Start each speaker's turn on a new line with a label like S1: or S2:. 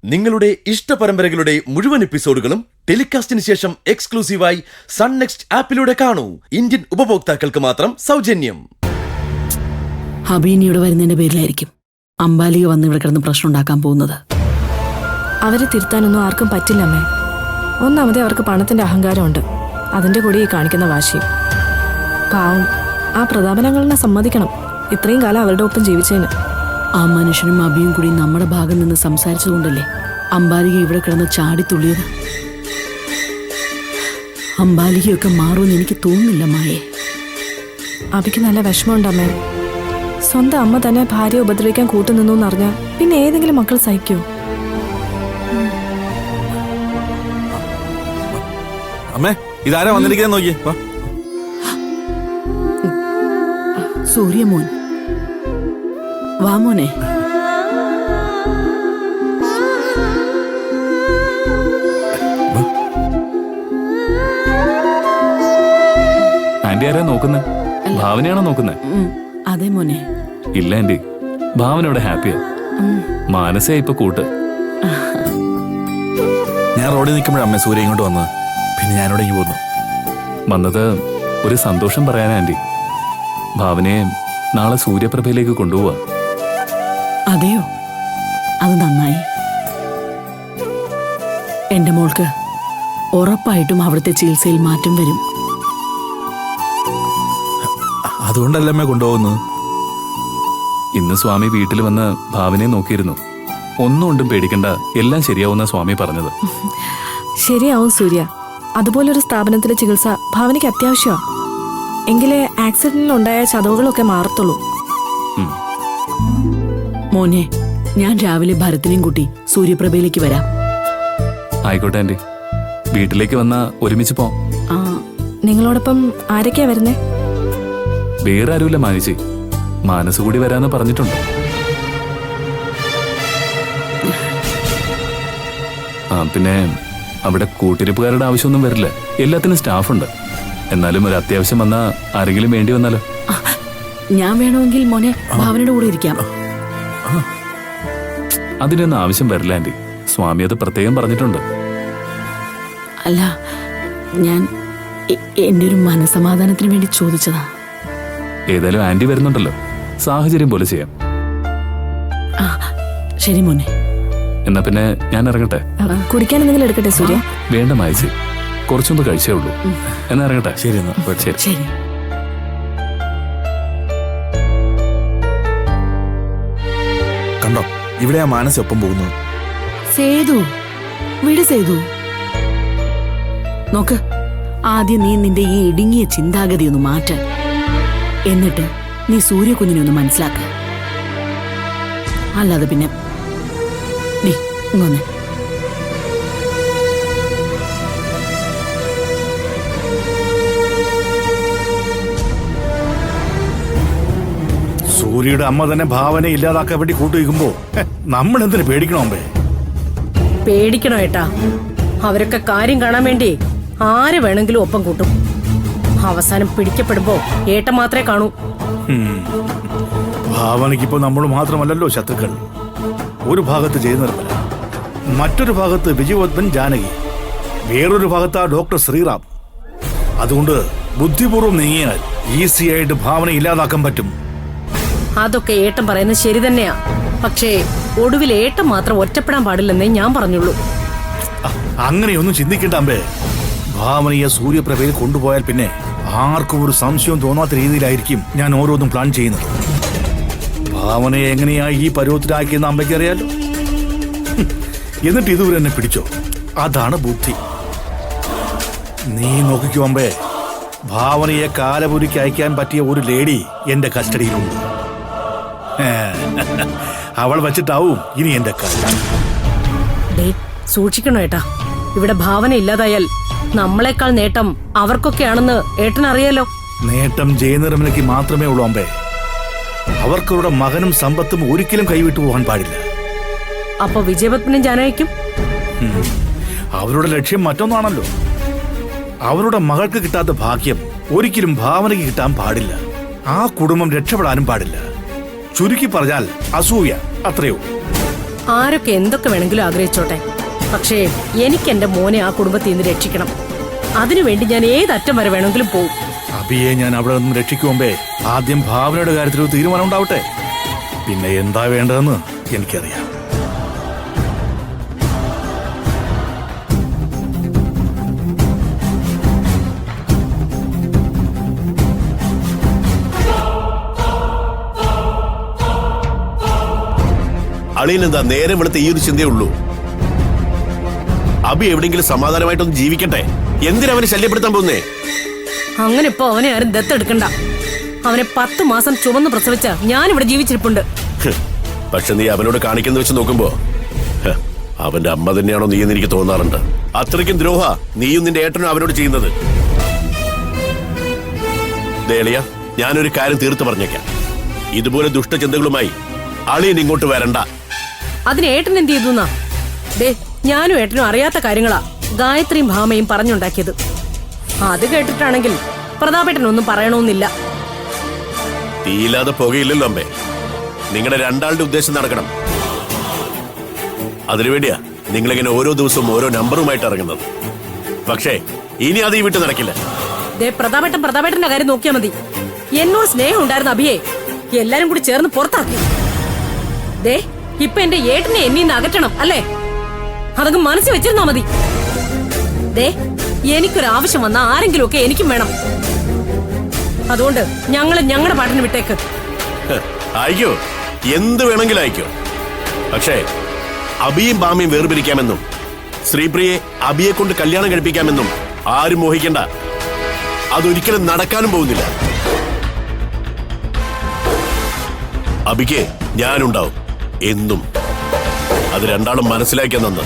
S1: നിങ്ങളുടെ ഇഷ്ട പരമ്പരകളുടെ മുഴുവൻ എപ്പിസോഡുകളും ടെലികാസ്റ്റിന് ശേഷം എക്സ്ക്ലൂസീവായി സൺ നെക്സ്റ്റ് ആപ്പിലൂടെ കാണൂ. ഇന്ത്യൻ ഉപഭോക്താക്കൾക്ക് മാത്രം സൗജന്യം.
S2: ഹബീനിയുടെ വരുന്നതിന്റെ പേരിലായിരിക്കും അംബാലിക വന്ന് ഇവിടെ കിടന്ന് പ്രശ്നം ഉണ്ടാക്കാൻ പോകുന്നത്.
S3: അവരെ തിരുത്താനൊന്നും ആർക്കും പറ്റില്ലമ്മേ. ഒന്നാമതേ അവർക്ക് പണത്തിന്റെ അഹങ്കാരമുണ്ട്, അതിന്റെ കൂടി ഈ കാണിക്കുന്ന വാശിയും. പാവം ആ പ്രതാപനങ്ങളെ സമ്മതിക്കണം, ഇത്രയും കാലം അവരുടെ ഒപ്പം ജീവിച്ചതിന്.
S2: ആ മനുഷ്യനും അബിയും കൂടി നമ്മുടെ ഭാഗം നിന്ന് സംസാരിച്ചതുകൊണ്ടല്ലേ അംബാലിക ഇവിടെ കിടന്ന് ചാടിത്തുള്ളിയത്. അംബാലികയൊക്കെ മാറുമെന്ന് എനിക്ക് തോന്നുന്നില്ല മായേ.
S3: അബിക്ക് നല്ല വിഷമമുണ്ടമ്മേ. സ്വന്തം അമ്മ തന്നെ ഭാര്യയെ ഉപദ്രവിക്കാൻ കൂട്ടുനിന്നു എന്നറിഞ്ഞാൽ പിന്നെ ഏതെങ്കിലും മക്കൾ സഹിക്കൂ?
S4: അമ്മേ, ഇതാരാ വന്നിരിക്കാൻ നോക്കിയേ.
S2: സൂര്യമോൻ വാ മോനെ.
S5: ആന്റി ആരാ നോക്കുന്നേ? ഭാവനയാണോ നോക്കുന്നേ?
S2: അതെ മോനെ.
S5: ഇല്ല ആന്റി, ഭാവന ഇവിടെ ഹാപ്പിയാ. മാനസേ ഇപ്പൊ കൂട്ട്.
S4: ഞാൻ റോഡിൽ നിൽക്കുമ്പോഴമ്മേ സൂര്യ ഇങ്ങോട്ട് വന്നത്. പിന്നെ ഞാനിവിടെ പോന്നു.
S5: വന്നത് ഒരു സന്തോഷം പറയാനാ ആന്റി. ഭാവനയെ നാളെ സൂര്യപ്രഭയിലേക്ക് കൊണ്ടുപോവാ.
S2: അതെയോ? അത് നന്നായി. എന്റെ മോൾക്ക് ഉറപ്പായിട്ടും അവിടുത്തെ ചികിത്സയിൽ മാറ്റം വരും.
S4: അതുകൊണ്ടല്ലമ്മേ കൊണ്ടുപോകുന്നത്.
S5: ഇന്ന് സ്വാമി വീട്ടിൽ വന്ന് ഭാവനയെ നോക്കിയിരുന്നു. ഒന്നും കൊണ്ടും പേടിക്കണ്ട, എല്ലാം ശരിയാവുന്ന സ്വാമി പറഞ്ഞത്.
S3: ശരിയാവും സൂര്യ. അതുപോലൊരു സ്ഥാപനത്തിലെ ചികിത്സ ഭാവനയ്ക്ക് അത്യാവശ്യമാണ്. എങ്കിലേ ആക്സിഡന്റിലുണ്ടായ ചതവുകളൊക്കെ മാറത്തുള്ളൂ.
S2: മോനെ, ഞാൻ രാവിലെ ഭരത്തിനെയും കൂട്ടി സൂര്യപ്രഭയിലേക്ക് വരാം.
S5: ആയിക്കോട്ടെ ആന്റി, വീട്ടിലേക്ക് വന്നാ ഒരുമിച്ച് പോവാം.
S3: നിങ്ങളോടൊപ്പം ആരൊക്കെയാ വരുന്നേ?
S5: വേറെ ആരുമില്ല മാനിച്ചി, മാനസ് കൂടി വരാന്ന് പറഞ്ഞിട്ടുണ്ട്. പിന്നെ അവിടെ കൂട്ടിരിപ്പുകാരുടെ ആവശ്യമൊന്നും വരില്ല, എല്ലാത്തിനും സ്റ്റാഫുണ്ട്. എന്നാലും ഒരു അത്യാവശ്യം വന്നാ ആരെങ്കിലും വേണ്ടി വന്നാലോ?
S2: ഞാൻ വേണമെങ്കിൽ മോനെ ഭാവനയുടെ കൂടെ ഇരിക്കാം.
S5: അതിനൊന്നും ആവശ്യം വരില്ല ആന്റി, സ്വാമി അത് പ്രത്യേകം പറഞ്ഞിട്ടുണ്ട്.
S2: അല്ല, ഞാൻ എന്റെ ഒരു മനസമാധാനത്തിന് വേണ്ടി ചോദിച്ചതാ.
S5: ഏതായാലും ആന്റി വരുന്നുണ്ടല്ലോ, സാഹചര്യം പോലെ ചെയ്യാം.
S2: ശരി മോനെ.
S5: എന്നാ പിന്നെ ഞാൻ ഇറങ്ങട്ടെ.
S3: കുടിക്കാൻ എന്തെങ്കിലും എടുക്കട്ടെ സൂര്യ?
S5: വേണ്ട മായച്ചി, കുറച്ചുമ്പ് കഴിച്ചേ ഉള്ളൂ. എന്നാ ഇറങ്ങട്ടെ.
S4: ശരി എന്നാ.
S5: ശരി
S2: ശരി.
S4: കണ്ടോ, ഇവിടെ ആ മാനസ ഒപ്പം പോകുന്നത്.
S2: സേതു വിട് സേതു. നോക്ക്, ആദ്യം നീ നിന്റെ ഈ ഇടുങ്ങിയ ചിന്താഗതി ഒന്ന് മാറ്റ. എന്നിട്ട് നീ സൂര്യകുഞ്ഞിനെ ഒന്ന് മനസ്സിലാക്ക. അല്ലാതെ പിന്നെ നീ ഇങ്ങൊന്ന്.
S6: സൂര്യയുടെ അമ്മ തന്നെ ഭാവനയെ ഇല്ലാതാക്കാൻ വേണ്ടി കൂട്ടുവയ്ക്കുമ്പോ നമ്മൾ എന്തിനു പേടിക്കണോമ്പേ?
S7: പേടിക്കണോ ഏട്ടാ? അവരൊക്കെ കാര്യം കാണാൻ വേണ്ടി ആര് വേണമെങ്കിലും ഒപ്പം കൂട്ടും. അവസാനം പിടിക്കപ്പെടുമ്പോ ഏട്ട മാത്രമേ കാണൂ.
S6: ഭാവനയ്ക്കിപ്പോ നമ്മൾ മാത്രമല്ലല്ലോ ശത്രുക്കൾ. ഒരു ഭാഗത്ത് ജയനിർമ്മല, മറ്റൊരു ഭാഗത്ത് വിജയവദ്മൻ ജാനകി, വേറൊരു ഭാഗത്ത് ആ ഡോക്ടർ ശ്രീറാം. അതുകൊണ്ട് ബുദ്ധിപൂർവ്വം നീങ്ങിയാൽ ഈസിയായിട്ട് ഭാവന ഇല്ലാതാക്കാൻ പറ്റും.
S7: അതൊക്കെ ഏട്ടൻ പറയുന്നത് ശരി തന്നെയാ. പക്ഷേ ഒടുവിൽ ഏട്ടൻ മാത്രം ഒറ്റപ്പെടാൻ പാടില്ലെന്നേ ഞാൻ പറഞ്ഞുള്ളൂ.
S6: അങ്ങനെയൊന്നും ചിന്തിക്കണ്ട അമ്പേ. ഭാവനയെ സൂര്യപ്രഭയിൽ കൊണ്ടുപോയാൽ പിന്നെ ആർക്കും ഒരു സംശയവും തോന്നാത്ത രീതിയിലായിരിക്കും ഞാൻ ഓരോന്നും പ്ലാൻ ചെയ്യുന്നത്. ഭാവനയെ എങ്ങനെയാ ഈ പരുവത്തിലാക്കിയെന്ന് അമ്മയ്ക്ക് അറിയാലോ. എന്നിട്ട് ഇതുവരെ എന്നെ പിടിച്ചോ? അതാണ് ബുദ്ധി. നീ നോക്കിക്കോ അമ്പേ, ഭാവനയെ കാലപുരിക്ക് അയക്കാൻ പറ്റിയ ഒരു ലേഡി എന്റെ കസ്റ്റഡിയിലുണ്ട്. അവൾ വച്ചിട്ടാവും ഇനി എന്റെ കാര്യം.
S7: സൂക്ഷിക്കണോ ഏട്ടാ, ഇവിടെ ഭാവന ഇല്ലാതായാൽ നമ്മളെക്കാൾ നേട്ടം അവർക്കൊക്കെയാണെന്ന് ഏട്ടനറിയാലോ.
S6: നേട്ടം ജയനിർമ്മലയ്ക്ക് മാത്രമേ ഉള്ളൂ അമ്പേ. അവർക്കവരുടെ മകനും സമ്പത്തും ഒരിക്കലും കൈവിട്ടു പോകാൻ പാടില്ല.
S7: അപ്പൊ വിജയപത്മനും ജാനകിക്കും
S6: അവരുടെ ലക്ഷ്യം മറ്റൊന്നാണല്ലോ. അവരുടെ മകൾക്ക് കിട്ടാത്ത ഭാഗ്യം ഒരിക്കലും ഭാവനയ്ക്ക് കിട്ടാൻ പാടില്ല. ആ കുടുംബം രക്ഷപ്പെടാനും പാടില്ല. ചുരുക്കി പറഞ്ഞാൽ അസൂയ, അത്രയോ.
S7: ആരൊക്കെ എന്തൊക്കെ വേണമെങ്കിലും ആഗ്രഹിച്ചോട്ടെ, പക്ഷേ എനിക്ക് എന്റെ മോനെ ആ കുടുംബത്തിൽ നിന്ന് രക്ഷിക്കണം. അതിനുവേണ്ടി ഞാൻ ഏതറ്റം വരെ വേണമെങ്കിലും പോവും.
S6: അബിയെ ഞാൻ അവിടെ നിന്ന് രക്ഷിക്കും മുമ്പേ ആദ്യം ഭാവനയുടെ കാര്യത്തിൽ ഒരു തീരുമാനം ഉണ്ടാവട്ടെ. പിന്നെ എന്താ വേണ്ടതെന്ന് എനിക്കറിയാം.
S8: അളിയനെന്താ നേരെ വെളുത്ത ഈ ഒരു ചിന്തയേ ഉള്ളൂ? അബി എവിടെയെങ്കിലും സമാധാനമായിട്ടൊന്ന് ജീവിക്കട്ടെ. എന്തിനവനെ ശല്യപ്പെടുത്താൻ പോകുന്നേ?
S7: അങ്ങനെ ഇപ്പൊ അവനെ ആരും ദത്തെടുക്കണ്ട. അവനെ 10 മാസം ചുമന്ന് പ്രസവിച്ച ഞാനിവിടെ ജീവിച്ചിരിപ്പുണ്ട്.
S8: പക്ഷെ നീ അവനോട് കാണിക്കുന്ന വെച്ച് നോക്കുമ്പോ അവന്റെ അമ്മ തന്നെയാണോ നീ എന്ന് എനിക്ക് തോന്നാറുണ്ട്. അത്രയ്ക്കും ദ്രോഹ നീയും നിന്റെ ഏട്ടനും അവനോട് ചെയ്യുന്നത്. ദേളിയ, ഞാനൊരു കാര്യം തീർത്ത് പറഞ്ഞേക്കാം. ഇതുപോലെ ദുഷ്ടചിന്തകളുമായി അളിയൻ ഇങ്ങോട്ട് വരണ്ട.
S7: അതിന് ഏട്ടൻ എന്ത് ചെയ്തു? ദേ, ഞാനും ഏട്ടനും അറിയാത്ത കാര്യങ്ങളാ ഗായത്രിയും ഭാമയും പറഞ്ഞുണ്ടാക്കിയത്. അത് കേട്ടിട്ടാണെങ്കിൽ പ്രതാപേട്ടനൊന്നും പറയണമെന്നില്ല.
S8: തീയില്ലാതെ പുകയില്ലല്ലോ അമ്മേ. നിങ്ങളുടെ രണ്ടാളുടെ ഉദ്ദേശം നടക്കണം. അതിനുവേണ്ടിയാ നിങ്ങളിങ്ങനെ ഓരോ ദിവസവും ഓരോ നമ്പറുമായിട്ട് ഇറങ്ങുന്നത്. പക്ഷേ ഇനി അത് ഈ വിട്ട് നടക്കില്ല.
S7: ദേ, പ്രതാപേട്ടന്റെ കാര്യം നോക്കിയാ മതി. എന്നോട് സ്നേഹം ഉണ്ടായിരുന്ന അഭിയെ എല്ലാരും കൂടി ചേർന്ന് പുറത്താക്കി. ദേ, ഇപ്പൊ എന്റെ ഏട്ടനെ എന്നീന്ന് അകറ്റണം അല്ലേ? അതങ്ങ് മനസ്സിൽ വെച്ചിരുന്നാ മതി. ദേ, എനിക്കൊരാവശ്യം വന്ന ആരെങ്കിലും ഒക്കെ എനിക്കും വേണം. അതുകൊണ്ട് ഞങ്ങളുടെ പാട്ടിന് വിട്ടേക്ക്.
S8: അയക്കോ, എന്ത് വേണമെങ്കിലും അയക്കോ. പക്ഷേ അബിയും ബാമയും വേർപിരിക്കാമെന്നും ശ്രീപ്രിയെ അബിയെ കൊണ്ട് കല്യാണം കഴിപ്പിക്കാമെന്നും ആരും മോഹിക്കണ്ട. അതൊരിക്കലും നടക്കാനും പോകുന്നില്ല. അബിക്ക് ഞാനുണ്ടാവും എന്നും. അത് രണ്ടാളും മനസ്സിലാക്കിയ നന്ന്.